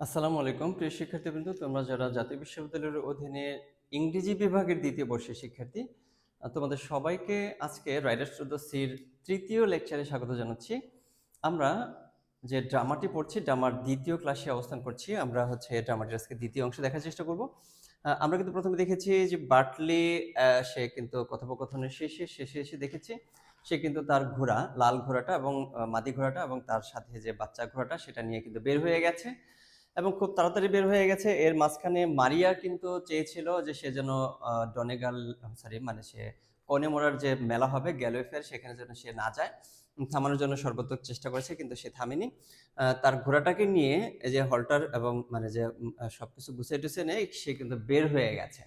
আসসালামু আলাইকুম প্রিয় শিক্ষার্থীবৃন্দ, তোমরা যারা জাতীয় বিশ্ববিদ্যালয়ের অধীনে ইংরেজি বিভাগের দ্বিতীয় বর্ষের শিক্ষার্থী, তোমাদের সবাইকে আজকে রাইটার্স টু দ্য সির তৃতীয় লেকচারে স্বাগত জানাচ্ছি। আমরা যে ড্রামাটি পড়ছি, ড্রামার দ্বিতীয় ক্লাসে অবস্থান করছি। আমরা ড্রামাটির আজকে দ্বিতীয় অংশ দেখার চেষ্টা করব। আমরা কিন্তু প্রথমে দেখেছি যে বার্টলি, সে কিন্তু কথোপকথনের শেষে এসে দেখেছি সে কিন্তু তার ঘোড়া, লাল ঘোড়াটা এবং মাদি ঘোড়াটা এবং তার সাথে যে বাচ্চা ঘোড়াটা সেটা নিয়ে কিন্তু বের হয়ে গেছে এবং খুব তাড়াতাড়ি বের হয়ে গেছে। এর মাঝখানে মারিয়া কিন্তু চেয়েছিল যে সে যেন ডনেগাল সরি মানে সে কনেমোরার যে মেলা হবে গ্যালোয় ফেয়ার, সেখানে যেন সে না যায়। থামানোর জন্য সর্বোচ্চ চেষ্টা করেছে কিন্তু সে থামেনি। তার ঘোড়াটাকে নিয়ে এই যে হল্টার এবং মানে যে সবকিছু গুছিয়ে টুছিয়ে নেয়, সে কিন্তু বের হয়ে গেছে।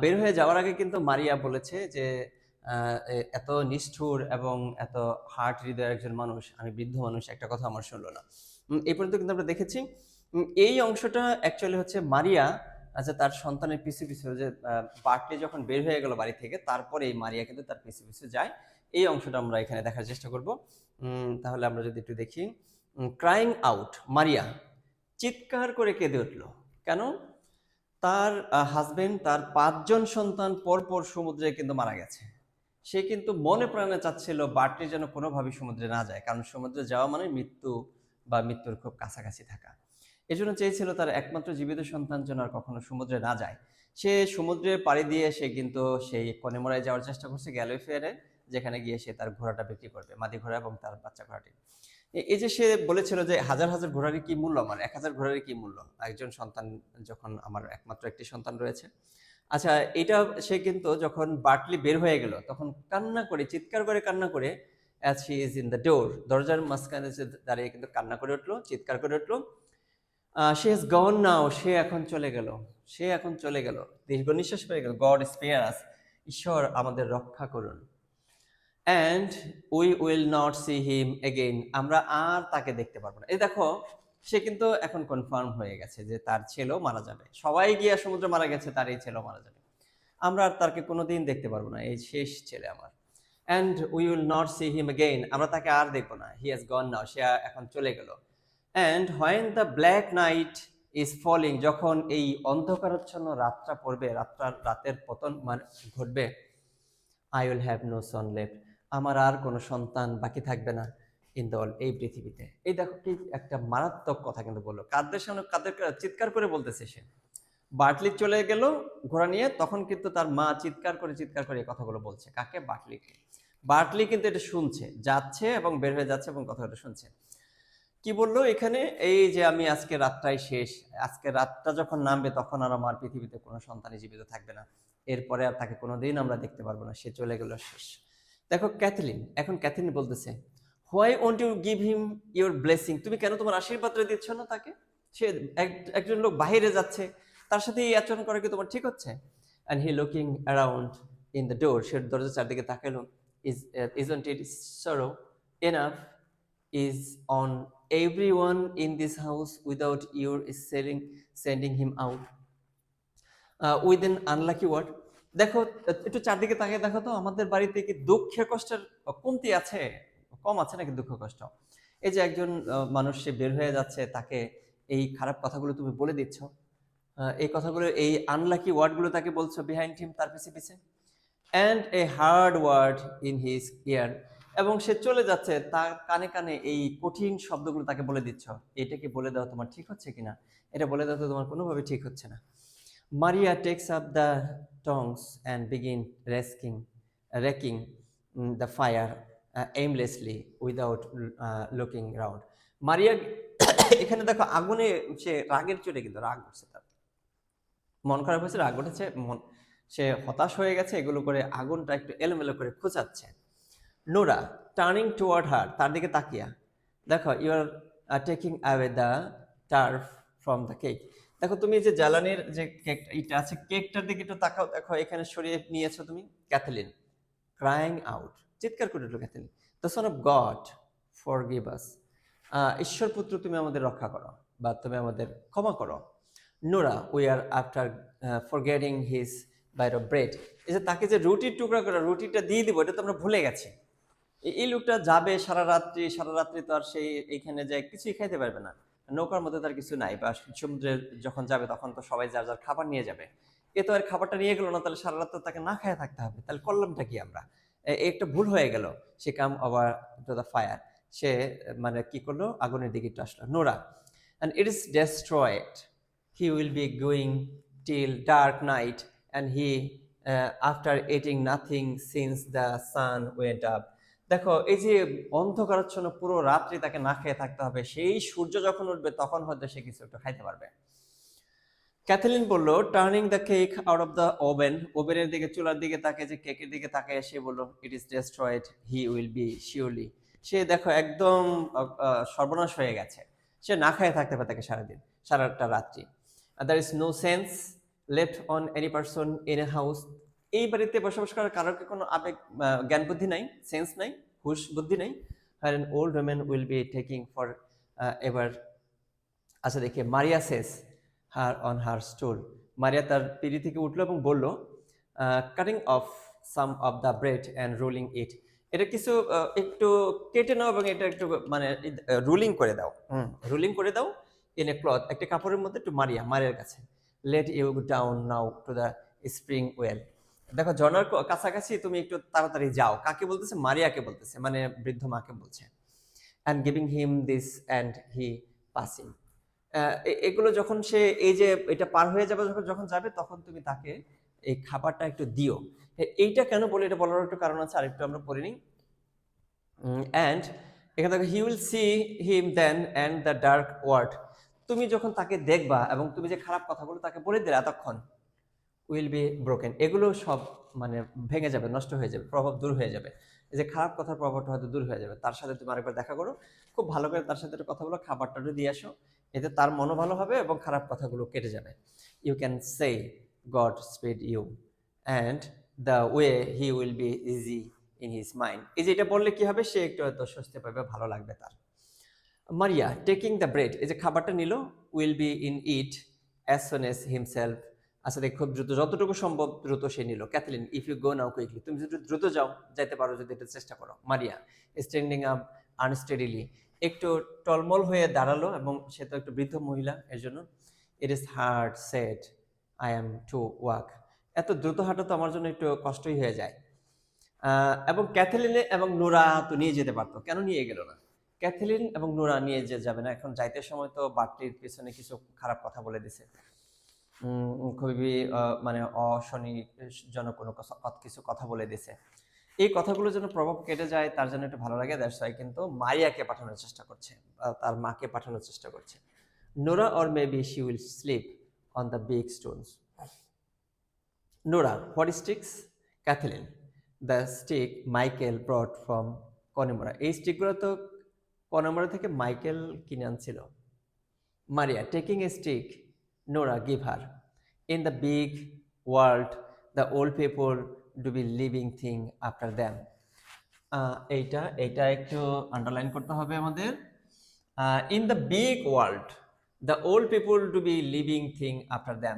বের হয়ে যাওয়ার আগে কিন্তু মারিয়া বলেছে যে এত নিষ্ঠুর এবং এত হার্ট হৃদয়ের একজন মানুষ, আমি বৃদ্ধ মানুষ, একটা কথা আমার শুনলো না। এই পর্যন্ত কিন্তু আমরা দেখেছি। এই অংশটা অ্যাকচুয়ালি হচ্ছে মারিয়া, আচ্ছা, তার সন্তানের পিছু পিছু যে বার্টলি যখন বের হয়ে গেল বাড়ি থেকে, তারপরে এই মারিয়া কিন্তু তার পিছু পিছু যায়। এই অংশটা আমরা এখানে দেখার চেষ্টা করব। তাহলে আমরা যদি একটু দেখি, ক্রাইং আউট, মারিয়া চিৎকার করে কেঁদে উঠল। কেন? তার হাজবেন্ড, তার 5 জন সন্তান পরপর সমুদ্রে কিন্তু মারা গেছে। সে কিন্তু মনে প্রাণে চাচ্ছিল বার্টলি যেন কোনোভাবেই সমুদ্রে না যায়, কারণ সমুদ্রে যাওয়া মানে মৃত্যু বা মৃত্যুর খুব কাছাকাছি থাকা। এজন্য চেয়েছিল তার একমাত্র জীবিত সন্তান যেন আর কখনো সমুদ্রে না যায়। সে সমুদ্রে পাড়ি দিয়ে সে কিন্তু সেই কনেমরায় যাওয়ার চেষ্টা করছে, গ্যালোয় ফেয়ারে, যেখানে গিয়ে সে তার ঘোড়াটা বিক্রি করবে, মাদি ঘোড়া এবং তার বাচ্চা ঘোড়াটি। এই যে সে বলেছিল যে হাজার হাজার ঘোড়ারই কি মূল্য, আমার 1000 ঘোড়ারই কি মূল্য, একজন সন্তান যখন আমার একমাত্র একটি সন্তান রয়েছে। আচ্ছা, এটা সে কিন্তু যখন বার্টলি বের হয়ে গেল তখন কান্না করে, চিৎকার করে কান্না করে, as she is in the ডোর, দরজার মাঝখানে সে দাঁড়িয়ে কিন্তু কান্না করে উঠলো, চিৎকার করে উঠলো, শি হ্যাজ গন নাও, সে এখন চলে গেল, সে এখন চলে গেল, দীর্ঘ নিঃশ্বাস পেয়ে গেল, গড স্পেয়ার আস, ঈশ্বর আমাদের রক্ষা করুন। And we will not see him again, আমরা আর তাকে দেখতে পারবো না। এই দেখো, সে কিন্তু এখন কনফার্ম হয়ে গেছে যে তার ছেলেও মারা যাবে। সবাই গিয়ে সমুদ্রে মারা গেছে, তার এই ছেলেও মারা যাবে। আমরা আর তাকে কোনোদিন দেখতে পারবো না, এই শেষ ছেলে আমার। And we will not see him again, আমরা তাকে আর দেখবো না। হি হ্যাজ গন নাও, সে এখন চলে গেল। And when the black night is falling, যখন এই অন্ধকারাচ্ছন্ন রাতটা পড়বে, রাতের পতন মানে ঘটবে, I will have no son left, আমার আর কোনো সন্তান বাকি থাকবে না ইন দ্য ওয়ার্ল্ড, এই পৃথিবীতে। এই দেখো কি একটা মারাত্মক কথা কিন্তু বললো, কাদের সামনে কাদের চিৎকার করে বলতেছে সে। বার্টলি চলে গেল ঘোড়া নিয়ে, তখন কিন্তু তার মা চিৎকার করে এই কথাগুলো বলছে। কাকে? বার্টলিকে। বার্টলি কিন্তু এটা শুনছে, যাচ্ছে এবং বের হয়ে যাচ্ছে এবং কথাটা শুনছে। কি বললো এখানে? এই যে আমি আজকে রাতটাই শেষ, আজকে রাতটা যখন নামবে তখন আর আমার পৃথিবীতে কোনো সন্তানই জীবিত থাকবে না, এরপরে আর তাকে কোনোদিন আমরা দেখতে পারবো না, সে চলে গেল, শেষ। দেখো ক্যাথলিন, এখন ক্যাথলিন বলতেছে, why won't you give him your blessing, তুমি কেন তোমার আশীর্বাদটা দিচ্ছ না তাকে? সে একজন লোক বাইরে যাচ্ছে, তার সাথে এই আচরণ করা কি তোমার ঠিক হচ্ছে? And he looking around in the door, সে দরজার চারদিকে তাকালো। Isn't it sorrow enough is on everyone in this house without your sending him out with an unlucky word. দেখো, একটু চারদিকে তাকিয়ে দেখো তো, আমাদের বাড়িতে কি দুঃখে কষ্টের কমতি আছে? কম আছে নাকি দুঃখ কষ্ট? এই যে একজন মানুষ সে বের হয়ে যাচ্ছে, তাকে এই খারাপ কথাগুলো তুমি বলে দিচ্ছ, এই কথাগুলো, এই আনলাকি ওয়ার্ডগুলো তাকে বলছো বিহাইন্ড হিম, তার পিছে পিছে। And a hard word in his ear, এবং সে চলে যাচ্ছে, তার কানে কানে এই কঠিন শব্দগুলো তাকে বলে দিচ্ছ। এটা কি বলে দেওয়া তোমার ঠিক হচ্ছে কিনা? এটা বলে দেওয়া তো তোমার কোনোভাবে ঠিক হচ্ছে না। Maria takes up the tongs and begin raking the fire aimlessly without looking round. Maria এখানে দেখো আগুনে, সে রাগের চোটে কিন্তু রাগ উঠছে, তার মন খারাপ হয়েছে, রাগ উঠেছে, সে হতাশ হয়ে গেছে, এগুলো করে আগুনটা একটু এলোমেলো করে খোঁচাচ্ছে। নোরা টার্নিং টুয়ার্ড হার, তার দিকে তাকিয়া, দেখো you are taking away the turf from the cake, দেখো তুমি যে জ্বালানির যে কেক এটা আছে, কেকটার দিকে একটু তাকাও, দেখো এখানে সরিয়ে নিয়েছো তুমি। ক্যাথলিন ক্রাইং আউট, চিৎকার করে উঠলো Cathleen, the son of God forgive us, ঈশ্বর পুত্র তুমি আমাদের রক্ষা করো বা তুমি আমাদের ক্ষমা করো। Nora we are after forgetting his bite of bread, এই যে তাকে যে রুটির টুকরা করে রুটিটা দিয়ে দিব, এটা তো আমরা ভুলে গেছি। এই লোকটা যাবে সারা রাত্রি তো আর সেই এইখানে যায় কিছুই খাইতে পারবে না। নৌকার মধ্যে তার কিছু নাই, বা সমুদ্রে যখন যাবে তখন তো সবাই যার যার খাবার নিয়ে যাবে। এ তো আর খাবারটা নিয়ে গেল না, তাহলে সারা রাত তো তাকে না খেয়ে থাকতে হবে, তাহলে করলামটা কি আমরা? একটা ভুল হয়ে গেল। সে come over to the fire, সে মানে কি করলো, আগুনের দিকে একটু আসলো। Nora, and it is destroyed, he will be going till dark night, and he after eating nothing since the sun went up. দেখো এই যে অন্ধকারাচ্ছন্ন পুরো রাত্রি তাকে না খেয়ে থাকতে হবে, সেই সূর্য যখন উঠবে তখন হয়তো সে কিছু একটু খাইতে পারবে। ক্যাথলিন বলল, turning the cake out of the oven, ওভেনের দিকে, চুলার দিকে তাকে, যে কেকের দিকে তাকে, সে বলল, it is destroyed, he will be surely. সে দেখো একদম সর্বনাশ হয়ে গেছে, সে না খেয়ে থাকতে পারে তাকে সারাদিন, সারাটা রাত্রি। There is no sense left on any person in a house, এই বাড়িতে বসবাস করার কারোর কি কোনো আবেগ, জ্ঞান বুদ্ধি নাই, সেন্স নাই, হুশ বুদ্ধি নাই। আর an old woman will be taking forever. আচ্ছা দেখে মারিয়া সেস হার অন হার স্টুল, মারিয়া তার পিড়ি থেকে উঠলো এবং বলল, cutting off some of the bread and rolling it, এটা কিছু একটু কেটে নাও এবং এটা একটু মানে রুলিং করে দাও, রুলিং করে দাও ইন এ ক্লথ, একটা কাপড়ের মধ্যে, একটু মারিয়ার কাছে। Let you down now to the spring well, দেখো ঝর্ণার কাছাকাছি তুমি একটু তাড়াতাড়ি যাও। কাকে বলতেছে? মারিয়াকে বলতেছে, মানে বৃদ্ধ মাকে বলছে। And giving him this and he passing, এগুলো যখন সে এই যে এটা পার হয়ে যাবে, যখন যাবে তখন তুমি তাকে এই খাবারটা একটু দিও। এইটা কেন বলে, এটা বলার একটু কারণ আছে, আরেকটু আমরা পড়ে নিই। অ্যান্ড এখানে দেখো, he will see him then and the dark word, তুমি যখন তাকে দেখবা এবং তুমি যে খারাপ কথাগুলো তাকে বলে দিলে এতক্ষণ, উইল বি ব্রোকেন, এগুলো সব মানে ভেঙে যাবে, নষ্ট হয়ে যাবে, প্রভাব দূর হয়ে যাবে। এই যে খারাপ কথার প্রভাবটা হয়তো দূর হয়ে যাবে। তার সাথে তুমি আরেকবার দেখা করো, খুব ভালো করে তার সাথে কথা বলো, খাবারটা দিয়ে আসো, এতে তার মনও ভালো হবে এবং খারাপ কথাগুলো কেটে যাবে। You can say God speed you and the way he will be easy in his mind, এই যে এটা বললে কি হবে, সে একটু হয়তো স্বস্তি পাবে, ভালো লাগবে তার। মারিয়া টেকিং দ্য ব্রেড, এই যে খাবারটা নিল, will be in it as soon as himself, আচ্ছা দেখ খুব দ্রুত, যতটুকু সম্ভব দ্রুত সে নিল। Kathleen, if you go now quickly, তুমি যদি দ্রুত যাও, যাইতে পারো যদি, এটা চেষ্টা করো। মারিয়া স্ট্যান্ডিং আপ আনস্টেডিলি, একটু টলমল হয়ে দাঁড়ালো, এবং সে তো একটু বৃদ্ধ মহিলা, এর জন্য। It is hard said I am to walk, এত দ্রুত হাঁটা তো আমার জন্য একটু কষ্টই হয়ে যায়। এবং ক্যাথলিনে এবং নোরা তো নিয়ে যেতে পারতো, কেন নিয়ে গেল না? ক্যাথলিন এবং নোরা নিয়ে যে যাবে না, এখন যাইতে সময় তো বাটলির পিছনে কিছু খারাপ কথা বলে দিছে, খুবই মানে অশনিজনক কোনো কিছু কথা বলে দিছে। এই কথাগুলো যেন প্রভাব কেটে যায়, তার জন্য একটু ভালো লাগে, দ্যাটস ওয়াই কিন্তু মারিয়াকে পাঠানোর চেষ্টা করছে, তার মাকে পাঠানোর চেষ্টা করছে। Nora or maybe she will slip on the big stones. Nora, what sticks? Cathleen, the stick Michael brought from Connemara, এই স্টিকগুলো তো কনেমোরা থেকে মাইকেল কিনে আনছিল। Maria, taking a stick, Nora, give her. In the big world the old people do be leaving thing after them, এইটা একটু underline করতে হবে আমাদের। In the big world the old people do be leaving thing after them,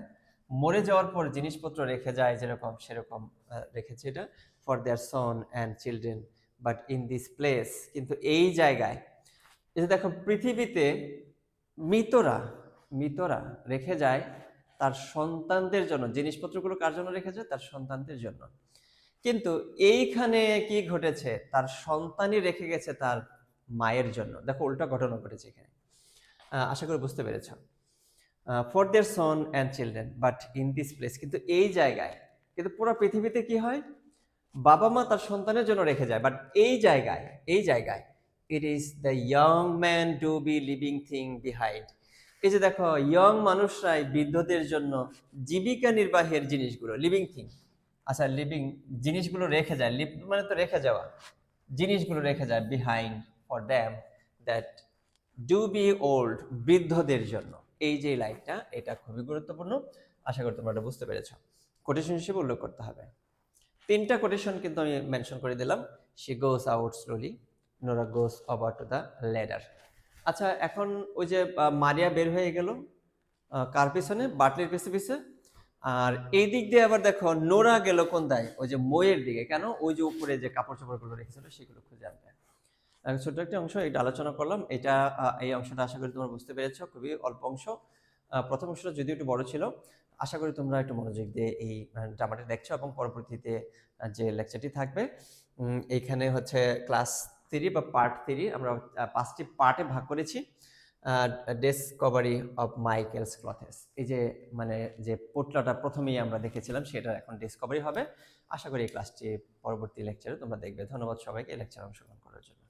মরে যাওয়ার পর জিনিসপত্র রেখে যায় যেরকম, সেরকম রেখেছে এটা, for their Son and children, but in this place, কিন্তু এই জায়গায়, এই যে দেখো পৃথিবীতে মৃতরা মৃতরা রেখে যায় তার সন্তানদের জন্য, জিনিসপত্রগুলো কার জন্য রেখে যায়? তার সন্তানদের জন্য। কিন্তু এইখানে কি ঘটেছে? তার সন্তানই রেখে গেছে তার মায়ের জন্য। দেখো উল্টা ঘটনা ঘটেছে এখানে, আশা করি বুঝতে পেরেছ। For their Son and children but in this place, কিন্তু এই জায়গায়, কিন্তু পুরো পৃথিবীতে কি হয়? বাবা মা তার সন্তানের জন্য রেখে যায়, বাট এই জায়গায় it is the young man do be leaving thing behind, এই যে দেখো ইয়ং মানুষরাই বৃদ্ধদের জন্য জীবিকা নির্বাহের জিনিসগুলো, লিভিং থিং, আচ্ছা লিভিং জিনিসগুলো রেখে যায়, লিভ মানে তো রেখে যাওয়া, জিনিসগুলো রেখে যায়, behind for them that do be old, বৃদ্ধদের জন্য। এই যে লাইনটা, এটা খুবই গুরুত্বপূর্ণ, আশা করি তোমরা এটা বুঝতে পেরেছ। কোটেশন হিসেবে উল্লেখ করতে হবে। 3টা কোটেশন কিন্তু আমি মেনশন করে দিলাম। She goes out slowly, Nora goes over to the ladder. আচ্ছা এখন ওই যে মারিয়া বের হয়ে গেল, কার পিছনে? বাটলির পিছে পিছে। আর এই দিক দিয়ে আবার দেখো নোরা গেল কোন দায়? ওই যে মইয়ের দিকে। কেন? ওই যে উপরে যে কাপড় চোপড়গুলো রেখেছিল সেগুলো খুঁজে আনতে। ছোট্ট একটি অংশ এটা আলোচনা করলাম। এটা এই অংশটা আশা করি তোমরা বুঝতে পেরেছো। খুবই অল্প অংশ। প্রথম অংশটা যদিও একটু বড় ছিল। আশা করি তোমরা একটু মনোযোগ দিয়ে এই ড্রামাটি দেখছো এবং পরবর্তীতে যে লেকচারটি থাকবে এইখানে হচ্ছে ক্লাস 3 বা পার্ট 3 আমরা 5টি পার্টে ভাগ করেছি। ডিসকভারি অফ মাইকেলস ক্লথেস, এই যে মানে যে পোটলাটা প্রথমেই আমরা দেখেছিলাম সেটা এখন ডিসকভারি হবে। আশা করি এই ক্লাসটি পরবর্তী লেকচারে তোমরা দেখবে। ধন্যবাদ সবাইকে লেকচারে অংশগ্রহণ করার জন্য।